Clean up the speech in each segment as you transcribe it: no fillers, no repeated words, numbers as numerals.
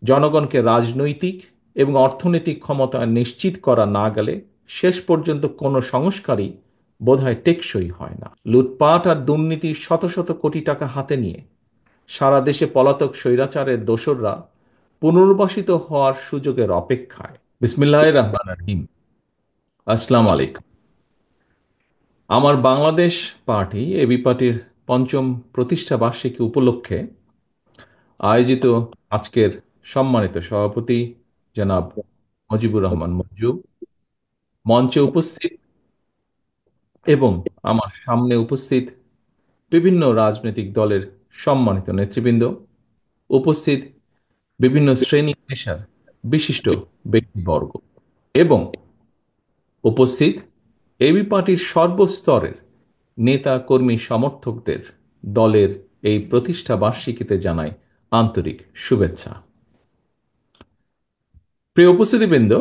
জনগণকে রাজনৈতিক এবং অর্থনৈতিক ক্ষমতা নিশ্চিত করা না গেলে শেষ পর্যন্ত কোনো সংস্কারই বোধহয় টেকসই হয় না। লুটপাট আর দুর্নীতির শত শত কোটি টাকা হাতে নিয়ে সারা দেশে পলাতক স্বৈরাচারের দোসররা পুনর্বাসিত হওয়ার সুযোগের অপেক্ষায়। বিসমিল্লাহির রহমানির রহিম। আসসালামু আলাইকুম। আমার বাংলাদেশ পার্টি এবি পার্টির পঞ্চম প্রতিষ্ঠা বার্ষিকী উপলক্ষে আয়োজিত আজকের সম্মানিত সভাপতি জনাব মুজিবুর রহমান মঞ্জু, মঞ্চে উপস্থিত এবং আমার সামনে উপস্থিত বিভিন্ন রাজনৈতিক দলের সম্মানিত নেতৃবৃন্দ, উপস্থিত বিভিন্ন শ্রেণী পেশার বিশিষ্ট ব্যক্তিবর্গ এবং উপস্থিত এবি পার্টির সর্বস্তরের নেতা কর্মী সমর্থকদের দলের এই প্রতিষ্ঠা বার্ষিকীতে জানাই আন্তরিক শুভেচ্ছা। প্রিয় উপস্থিতিবৃন্দ,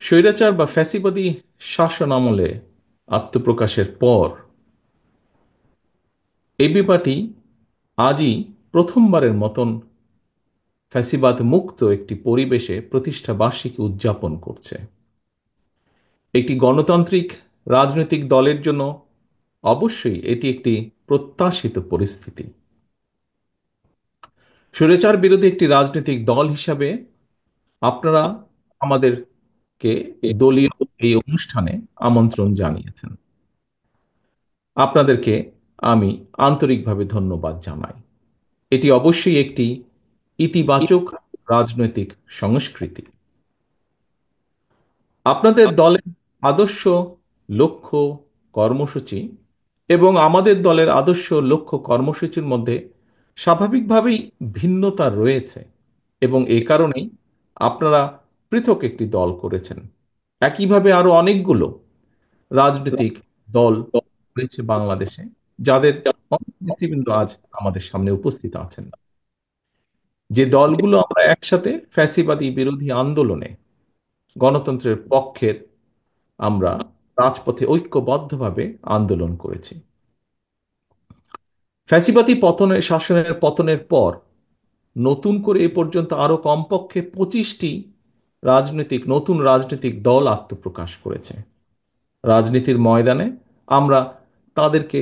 স্বৈরাচার বা ফ্যাসিবাদী শাসন আমলে আত্মপ্রকাশের পর এবি পার্টি আজই প্রথমবারের মতন ফ্যাসিবাদ মুক্ত একটি পরিবেশে প্রতিষ্ঠা বার্ষিকী উদযাপন করছে। একটি গণতান্ত্রিক রাজনৈতিক দলের জন্য অবশ্যই এটি একটি প্রত্যাশিত পরিস্থিতি। স্বৈরাচার বিরোধী একটি রাজনৈতিক দল হিসাবে আপনারা আমাদেরকে দলীয় এই অনুষ্ঠানে আমন্ত্রণ জানিয়েছেন। আপনাদেরকে আমি আন্তরিকভাবে ধন্যবাদ জানাই। এটি অবশ্যই একটি ইতিবাচক রাজনৈতিক সংস্কৃতি। আপনাদের দলের আদর্শ, লক্ষ্য, কর্মসূচি এবং আমাদের দলের আদর্শ, লক্ষ্য, কর্মসূচির মধ্যে স্বাভাবিকভাবেই ভিন্নতা রয়েছে এবং এ কারণেই আপনারা পৃথক একটি দল করেছেন। একইভাবে আরো অনেকগুলো রাজনৈতিক দল রয়েছে বাংলাদেশে, যাদের অনেক নেতৃবৃন্দ আজ আমাদের সামনে উপস্থিত আছেন। যে দলগুলো আমরা একসাথে ফ্যাসিবাদী বিরোধী আন্দোলনে গণতন্ত্রের পক্ষের আমরা রাজপথে ঐক্যবদ্ধভাবে আন্দোলন করেছি। ফ্যাসিবাদী শাসনের পতনের পর নতুন করে এ পর্যন্ত আরো কমপক্ষে 25টি নতুন রাজনৈতিক দল আত্মপ্রকাশ করেছে। রাজনীতির ময়দানে আমরা তাদেরকে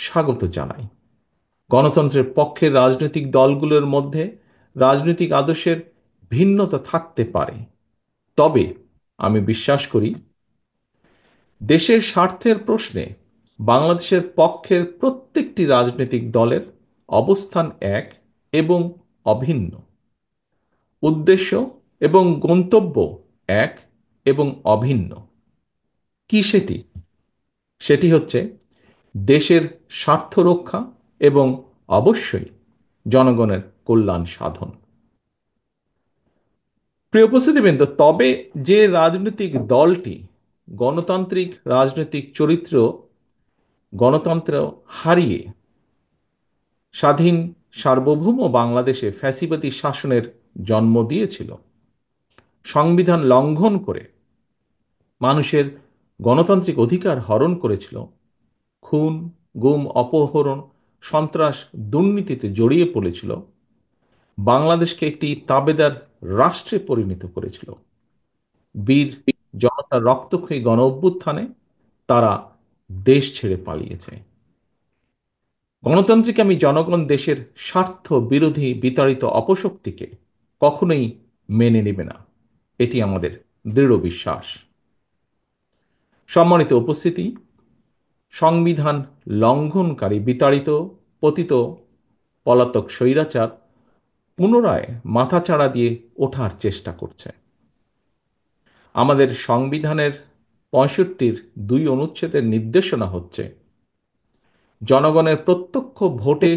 স্বাগত জানাই। গণতন্ত্রের পক্ষের রাজনৈতিক দলগুলোর মধ্যে রাজনৈতিক আদর্শের ভিন্নতা থাকতে পারে, তবে আমি বিশ্বাস করি দেশের স্বার্থের প্রশ্নে বাংলাদেশের পক্ষের প্রত্যেকটি রাজনৈতিক দলের অবস্থান এক এবং অভিন্ন। উদ্দেশ্য এবং গন্তব্য এক এবং অভিন্ন। কি সেটি? সেটি হচ্ছে দেশের স্বার্থ রক্ষা এবং অবশ্যই জনগণের কল্যাণ সাধন। প্রিয় উপস্থিতিবৃন্দ, তবে যে রাজনৈতিক দলটি গণতান্ত্রিক রাজনৈতিক চরিত্র, গণতন্ত্র হারিয়ে স্বাধীন সার্বভৌম বাংলাদেশে ফ্যাসিবাদী শাসনের জন্ম দিয়েছিল, সংবিধান লঙ্ঘন করে মানুষের গণতান্ত্রিক অধিকার হরণ করেছিল, খুন, গুম, অপহরণ, সন্ত্রাস, দুর্নীতিতে জড়িয়ে পড়েছিল, বাংলাদেশকে একটি তাবেদার রাষ্ট্রে পরিণত করেছিল, বীর জনতার রক্তক্ষয়ী গণ অভ্যুত্থানে তারা দেশ ছেড়ে পালিয়েছে। গণতান্ত্রিক জনগণ দেশের স্বার্থ বিরোধী বিতাড়িত অপশক্তিকে কখনোই মেনে নেবে না, এটি আমাদের দৃঢ় বিশ্বাস। সম্মানিত উপস্থিতি, সংবিধান লঙ্ঘনকারী বিতাড়িত পতিত পলাতক স্বৈরাচার পুনরায় মাথাচাড়া দিয়ে ওঠার চেষ্টা করছে। আমাদের সংবিধানের 65-র 2 অনুচ্ছেদের নির্দেশনা হচ্ছে জনগণের প্রত্যক্ষ ভোটে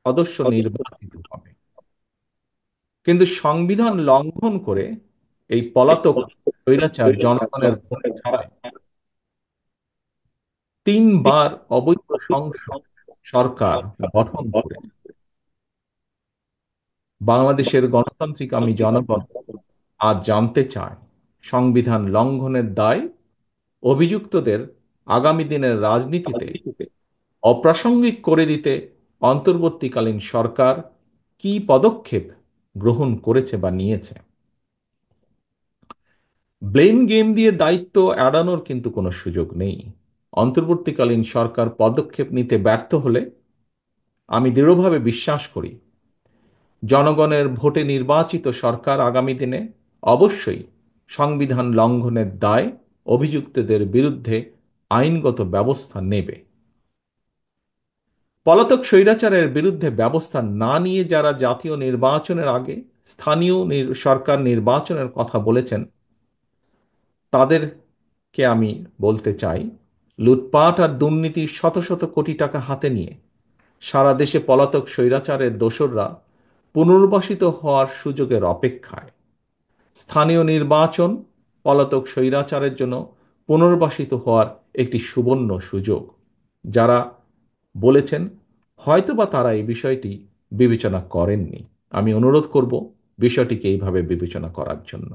সদস্য নির্বাচিত হবে। কিন্তু সংবিধান লঙ্ঘন করে এই পলাতক স্বৈরাচার জনগণের ভোট ছাড়াই 3 বার অবৈধ সংসদ সরকার গঠন করে বাংলাদেশের গণতান্ত্রিক জনগণ আজ জানতে চায় সংবিধান লঙ্ঘনের দায় অভিযুক্তদের আগামী দিনের রাজনীতিতে অপ্রাসঙ্গিক করে দিতে অন্তর্বর্তীকালীন সরকার কি পদক্ষেপ গ্রহণ করেছে বা নিয়েছে। ব্লেম গেম দিয়ে দায়িত্ব এড়ানোর কিন্তু কোনো সুযোগ নেই। অন্তর্বর্তীকালীন সরকার পদক্ষেপ নিতে ব্যর্থ হলে আমি দৃঢ়ভাবে বিশ্বাস করি জনগণের ভোটে নির্বাচিত সরকার আগামী দিনে অবশ্যই সংবিধান লঙ্ঘনের দায় অভিযুক্তদের বিরুদ্ধে আইনগত ব্যবস্থা নেবে। পলাতক স্বৈরাচারের বিরুদ্ধে ব্যবস্থা না নিয়ে যারা জাতীয় নির্বাচনের আগে স্থানীয় সরকার নির্বাচনের কথা বলেছেন, তাদেরকে আমি বলতে চাই, লুটপাট আর দুর্নীতির শত শত কোটি টাকা হাতে নিয়ে সারা দেশে পলাতক স্বৈরাচারের দোসররা পুনর্বাসিত হওয়ার সুযোগের অপেক্ষায়। স্থানীয় নির্বাচন পলাতক স্বৈরাচারের জন্য পুনর্বাসিত হওয়ার একটি সুবর্ণ সুযোগ। যারা বলেছেন হয়তোবা তারা এই বিষয়টি বিবেচনা করেননি। আমি অনুরোধ করব বিষয়টিকে এইভাবে বিবেচনা করার জন্য।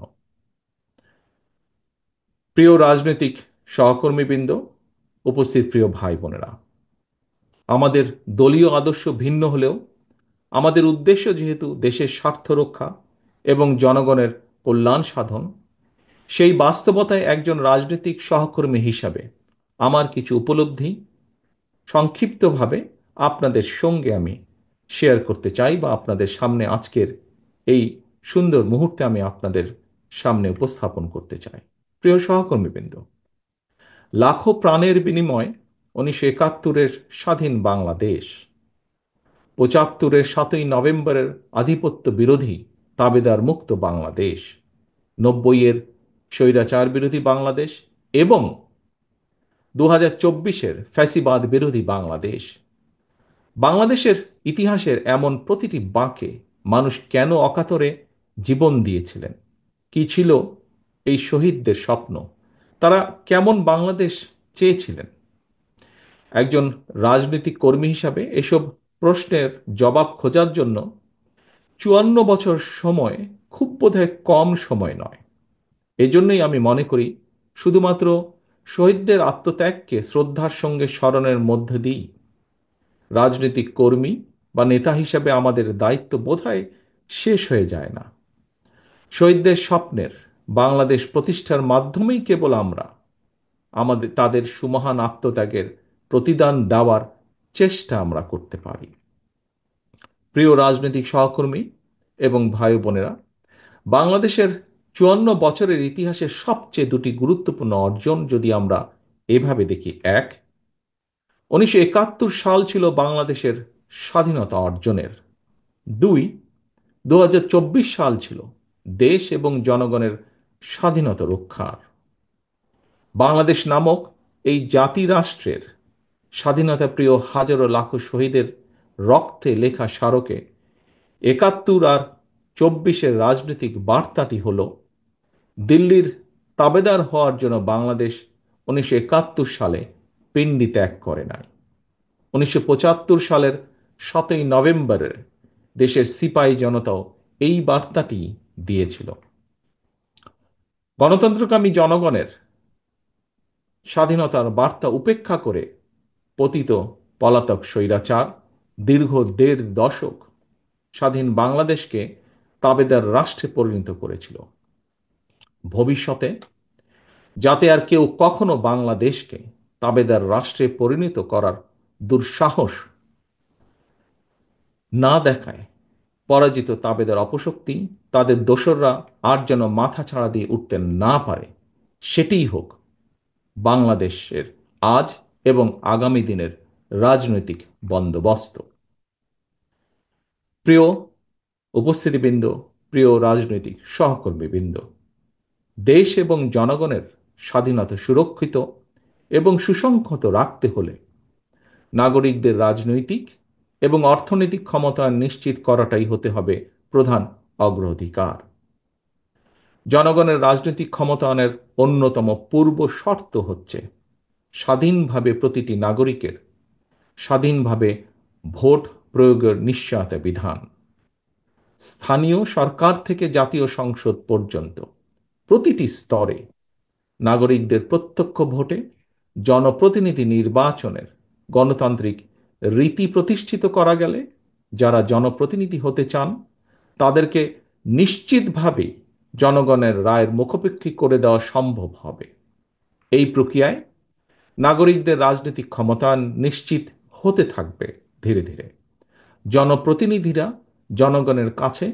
প্রিয় রাজনৈতিক সহকর্মীবৃন্দ, উপস্থিত প্রিয় ভাই বোনেরা, আমাদের দলীয় আদর্শ ভিন্ন হলেও আমাদের উদ্দেশ্য যেহেতু দেশের স্বার্থ রক্ষা এবং জনগণের কল্যাণ সাধন, সেই বাস্তবতায় একজন রাজনৈতিক সহকর্মী হিসাবে আমার কিছু উপলব্ধি সংক্ষিপ্তভাবে আপনাদের সঙ্গে আমি শেয়ার করতে চাই, বা আপনাদের সামনে আজকের এই সুন্দর মুহূর্তে আমি আপনাদের সামনে উপস্থাপন করতে চাই। প্রিয় সহকর্মীবৃন্দ, লাখো প্রাণের বিনিময় 1971-এর স্বাধীন বাংলাদেশ, 75-এর 7ই নভেম্বরের আধিপত্য বিরোধী তাবেদার মুক্ত বাংলাদেশ, 90-এর স্বৈরাচার বিরোধী বাংলাদেশ এবং 2024-এর ফ্যাসিবাদ বিরোধী বাংলাদেশ। বাংলাদেশের ইতিহাসের এমন প্রতিটি বাঁকে মানুষ কেন অকাতরে জীবন দিয়েছিলেন, কি ছিল এই শহীদদের স্বপ্ন, তারা কেমন বাংলাদেশ চেয়েছিলেন, একজন রাজনৈতিক কর্মী হিসাবে এসব প্রশ্নের জবাব খোঁজার জন্য 54 বছর সময় খুব বোধহয় কম সময় নয়। এজন্যই আমি মনে করি শুধুমাত্র শহীদদের আত্মত্যাগকে শ্রদ্ধার সঙ্গে স্মরণের মধ্য দিই রাজনৈতিক কর্মী বা নেতা হিসেবে আমাদের দায়িত্ব বোধহয় শেষ হয়ে যায় না। শহীদদের স্বপ্নের বাংলাদেশ প্রতিষ্ঠার মাধ্যমেই কেবল আমরা তাদের সুমহান আত্মত্যাগের প্রতিদান দেওয়ার চেষ্টা আমরা করতে পারি। প্রিয় রাজনৈতিক সহকর্মী এবং ভাই বোনেরা, বাংলাদেশের 54 বছরের ইতিহাসের সবচেয়ে দুটি গুরুত্বপূর্ণ অর্জন যদি আমরা এভাবে দেখি: এক, 1971 সাল ছিল বাংলাদেশের স্বাধীনতা অর্জনের। দুই, 2024 সাল ছিল দেশ এবং জনগণের স্বাধীনতা রক্ষার। বাংলাদেশ নামক এই জাতি রাষ্ট্রের স্বাধীনতা প্রিয় হাজারো লাখো শহীদের রক্তে লেখা স্মারকে 71 আর 24-এর রাজনৈতিক বার্তাটি হল, দিল্লির তাবেদার হওয়ার জন্য বাংলাদেশ 1971 সালে পিণ্ডি ত্যাগ করে নাই। 1975 সালের 7ই নভেম্বরের দেশের সিপাহী জনতাও এই বার্তাটি দিয়েছিল। গণতন্ত্রকামী জনগণের স্বাধীনতার বার্তা উপেক্ষা করে পতিত পলাতক স্বৈরাচার দীর্ঘ 1.5 দশক স্বাধীন বাংলাদেশকে তাবেদার রাষ্ট্রে পরিণত করেছিল। ভবিষ্যতে যাতে আর কেউ কখনো বাংলাদেশকে তাবেদার রাষ্ট্রে পরিণত করার দুঃসাহস না দেখায়, পরাজিত তাবেদার অপশক্তি তাদের দোসররা আর যেন মাথা ছাড়া দিয়ে উঠতে না পারে, সেটিই হোক বাংলাদেশের আজ এবং আগামী দিনের রাজনৈতিক বন্দোবস্ত। প্রিয় উপস্থিতিবৃন্দ, প্রিয় রাজনৈতিক সহকর্মীবৃন্দ, দেশ এবং জনগণের স্বাধীনতা সুরক্ষিত এবং সুসংহত রাখতে হলে নাগরিকদের রাজনৈতিক এবং অর্থনৈতিক ক্ষমতায়ন নিশ্চিত করাটাই হতে হবে প্রধান অগ্রাধিকার। জনগণের রাজনৈতিক ক্ষমতায়নের অন্যতম পূর্ব শর্ত হচ্ছে স্বাধীনভাবে প্রতিটি নাগরিকের স্বাধীনভাবে ভোট প্রয়োগের নিশ্চয়তা বিধান। স্থানীয় সরকার থেকে জাতীয় সংসদ পর্যন্ত প্রতিটি স্তরে নাগরিকদের প্রত্যক্ষ ভোটে জনপ্রতিনিধি নির্বাচনের গণতান্ত্রিক রীতি প্রতিষ্ঠিত করা গেলে যারা জনপ্রতিনিধি হতে চান তাদেরকে নিশ্চিতভাবে জনগণের রায়ের মুখোপেক্ষী করে দেওয়া সম্ভব হবে। এই প্রক্রিয়ায় নাগরিকদের রাজনৈতিক ক্ষমতায়ন নিশ্চিত হতে থাকবে। ধীরে ধীরে জনপ্রতিনিধিরা জনগণের কাছে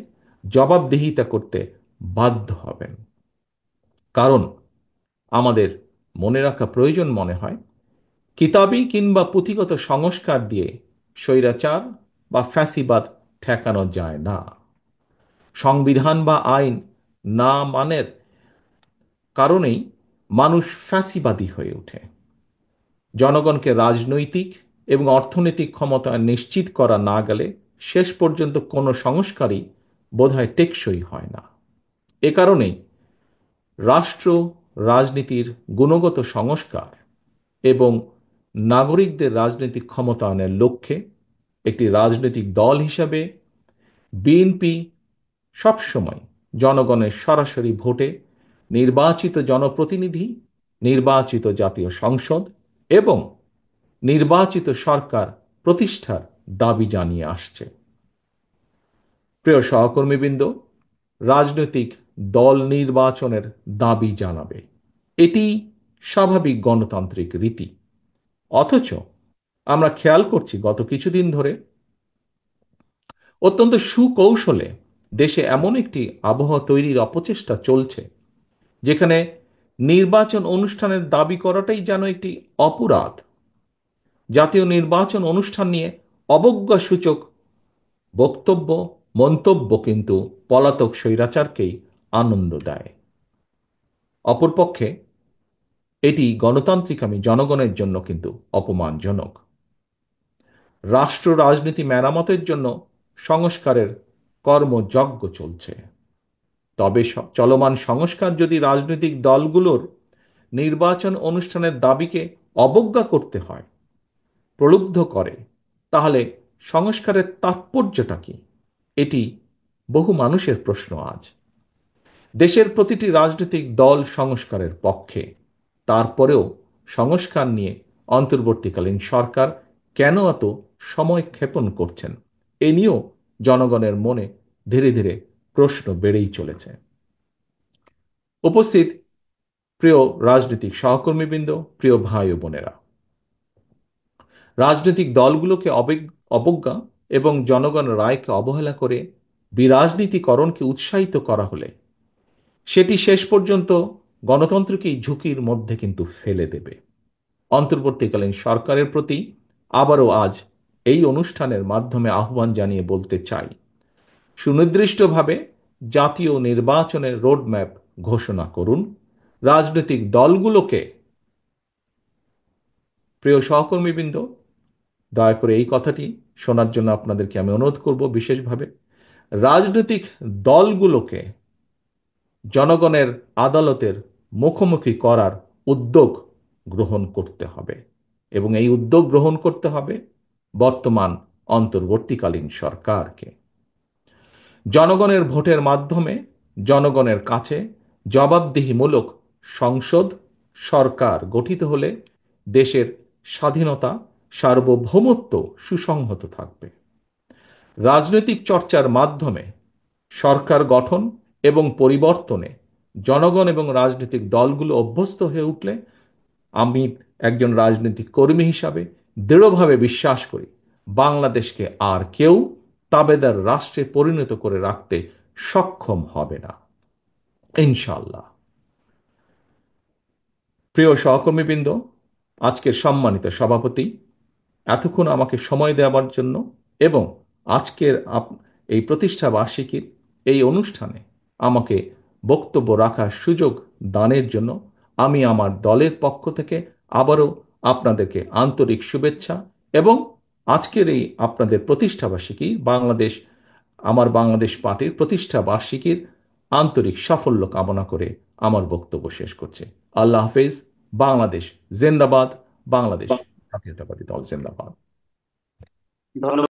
জবাবদিহিতা করতে বাধ্য হবেন। কারণ আমাদের মনে রাখা প্রয়োজন মনে হয়, কিতাবি কিংবা পুঁথিগত সংস্কার দিয়ে স্বৈরাচার বা ফ্যাসিবাদ ঠেকানো যায় না। সংবিধান বা আইন না মানের কারণেই মানুষ ফ্যাসিবাদী হয়ে ওঠে। জনগণকে রাজনৈতিক এবং অর্থনৈতিক ক্ষমতা নিশ্চিত করা না গেলে শেষ পর্যন্ত কোনো সংস্কারই বোধহয় টেকসই হয় না। এ কারণেই রাষ্ট্র রাজনীতির গুণগত সংস্কার এবং নাগরিকদের রাজনৈতিক ক্ষমতায়নের লক্ষ্যে একটি রাজনৈতিক দল হিসাবে বিএনপি সবসময় জনগণের সরাসরি ভোটে নির্বাচিত জনপ্রতিনিধি, নির্বাচিত জাতীয় সংসদ এবং নির্বাচিত সরকার প্রতিষ্ঠার দাবি জানিয়ে আসছে। প্রিয় সহকর্মীবৃন্দ, রাজনৈতিক দল নির্বাচনের দাবি জানাবে, এটি স্বাভাবিক গণতান্ত্রিক রীতি। অথচ আমরা খেয়াল করছি গত কিছুদিন ধরে অত্যন্ত সুকৌশলে দেশে এমন একটি আবহাওয়া তৈরির অপচেষ্টা চলছে, যেখানে নির্বাচন অনুষ্ঠানের দাবি করাটাই যেন একটি অপরাধ। জাতীয় নির্বাচন অনুষ্ঠান নিয়ে অবজ্ঞাসূচক বক্তব্য, মন্তব্য কিন্তু পলাতক স্বৈরাচারকেই আনন্দ দেয়। অপরপক্ষে এটি গণতান্ত্রিকামী জনগণের জন্য কিন্তু অপমানজনক। রাষ্ট্র রাজনীতি মেরামতের জন্য সংস্কারের কর্মযজ্ঞ চলছে। তবে চলমান সংস্কার যদি রাজনৈতিক দলগুলোর নির্বাচন অনুষ্ঠানের দাবিকে অবজ্ঞা করতে হয়, প্রলুব্ধ করে, তাহলে সংস্কারের তাৎপর্যটা কি? এটি বহু মানুষের প্রশ্ন আজ। দেশের প্রতিটি রাজনৈতিক দল সংস্কারের পক্ষে। তারপরেও সংস্কার নিয়ে অন্তর্বর্তীকালীন সরকার কেন এত সময় ক্ষেপণ করছেন, এ নিয়েও জনগণের মনে ধীরে ধীরে প্রশ্ন বেড়েই চলেছে। উপস্থিত প্রিয় রাজনৈতিক সহকর্মীবৃন্দ, প্রিয় ভাই ও বোনেরা, রাজনৈতিক দলগুলোকে অবজ্ঞা এবং জনগণের রায়কে অবহেলা করে বিরাজনীতিকরণকে উৎসাহিত করা হলে সেটি শেষ পর্যন্ত গণতন্ত্রকেই ঝুঁকির মধ্যে কিন্তু ফেলে দেবে। অন্তর্বর্তীকালীন সরকারের প্রতি আবারও আজ এই অনুষ্ঠানের মাধ্যমে আহ্বান জানিয়ে বলতে চাই, সুনির্দিষ্টভাবে জাতীয় নির্বাচনের রোডম্যাপ ঘোষণা করুন। রাজনৈতিক দলগুলোকে, প্রিয় সহকর্মীবৃন্দ, দয়া করে এই কথাটি শোনার জন্য আপনাদেরকে আমি অনুরোধ করব বিশেষভাবে, রাজনৈতিক দলগুলোকে জনগণের আদালতের মুখোমুখি করার উদ্যোগ গ্রহণ করতে হবে এবং এই উদ্যোগ গ্রহণ করতে হবে বর্তমান অন্তর্বর্তীকালীন সরকারকে। জনগণের ভোটের মাধ্যমে জনগণের কাছে জবাবদিহিমূলক সংসদ সরকার গঠিত হলে দেশের স্বাধীনতা, সার্বভৌমত্ব সুসংহত থাকবে। রাজনৈতিক চর্চার মাধ্যমে সরকার গঠন এবং পরিবর্তনে জনগণ এবং রাজনৈতিক দলগুলো অভ্যস্ত হয়ে উঠলে আমি একজন রাজনৈতিক কর্মী হিসাবে দৃঢ়ভাবে বিশ্বাস করি, বাংলাদেশকে আর কেউ তাবেদার রাষ্ট্রে পরিণত করে রাখতে সক্ষম হবে না, ইনশাআল্লাহ। প্রিয় সহকর্মীবৃন্দ, আজকের সম্মানিত সভাপতি, এতক্ষণ আমাকে সময় দেওয়ার জন্য এবং আজকের এই প্রতিষ্ঠা বার্ষিকীর এই অনুষ্ঠানে আমাকে বক্তব্য রাখার সুযোগ দানের জন্য আমি আমার দলের পক্ষ থেকে আবারও আপনাদেরকে আন্তরিক শুভেচ্ছা এবং আজকের এই আপনাদের প্রতিষ্ঠা বার্ষিকী আমার বাংলাদেশ পার্টির প্রতিষ্ঠা বার্ষিকীর আন্তরিক সাফল্য কামনা করে আমার বক্তব্য শেষ করছি। আল্লাহ হাফেজ। বাংলাদেশ জিন্দাবাদ। বাংলাদেশ জাতীয়তাবাদী দল জিন্দাবাদ। ধন্যবাদ।